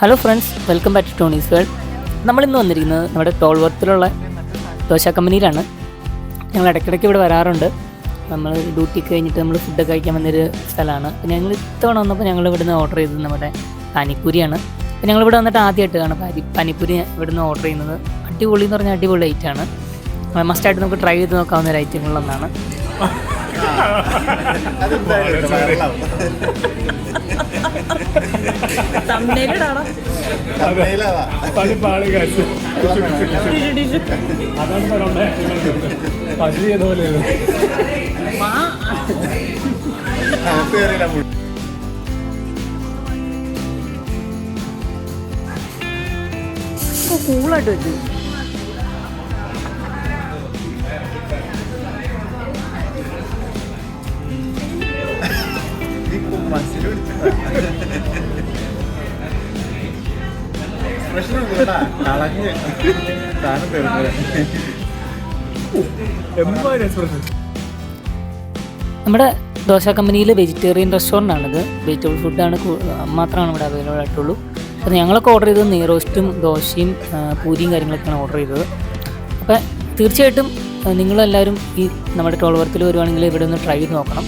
Hello friends, welcome back to Tony's world. നമ്മളിന്ന് വന്നിരിക്കുന്നത് നമ്മുടെ ടോൾവർത്തിലുള്ള ദോശ കമ്പനിയിലാണ്. ഞങ്ങൾ ഇടയ്ക്കിടയ്ക്ക് ഇവിടെ വരാറുണ്ട്. നമ്മൾ ഡ്യൂട്ടിക്ക് കഴിഞ്ഞിട്ട് നമ്മൾ ഫുഡൊക്കെ കഴിക്കാൻ വന്നൊരു സ്ഥലമാണ്. അപ്പോൾ ഞങ്ങൾ ഇത്തവണ വന്നപ്പോൾ ഞങ്ങൾ ഇവിടുന്ന് ഓർഡർ ചെയ്തത് നമ്മുടെ പാനിപ്പൂരിയാണ്. അപ്പോൾ ഞങ്ങളിവിടെ വന്നിട്ട് ആദ്യമായിട്ടാണ് പാനിപ്പൂരി ഇവിടുന്ന് ഓർഡർ ചെയ്യുന്നത്. അടിപൊളി എന്ന് പറഞ്ഞാൽ അടിപൊളി ഐറ്റമാണ്. മസ്റ്റായിട്ട് നമുക്ക് ട്രൈ ചെയ്ത് നോക്കാവുന്ന ഒരു ഐറ്റങ്ങളിലൊന്നാണ്. കൂളായിട്ട് വെച്ചു. നമ്മുടെ ദോശ കമ്പനിയിൽ വെജിറ്റേറിയൻ റെസ്റ്റോറൻ്റാണിത്. വെജിറ്റബിൾ ഫുഡാണ് മാത്രമാണ് ഇവിടെ അവൈലബിൾ ആയിട്ടുള്ളൂ. അപ്പോൾ ഞങ്ങളൊക്കെ ഓർഡർ ചെയ്തത് നെയ്റോസ്റ്റും ദോശയും പൂരിയും കാര്യങ്ങളൊക്കെയാണ് ഓർഡർ ചെയ്തത്. അപ്പോൾ തീർച്ചയായിട്ടും നിങ്ങളെല്ലാവരും ഈ നമ്മുടെ ടോൾവർത്തിൽ വരുവാണെങ്കിൽ ഇവിടെ ഒന്ന് ട്രൈ ചെയ്ത് നോക്കണം.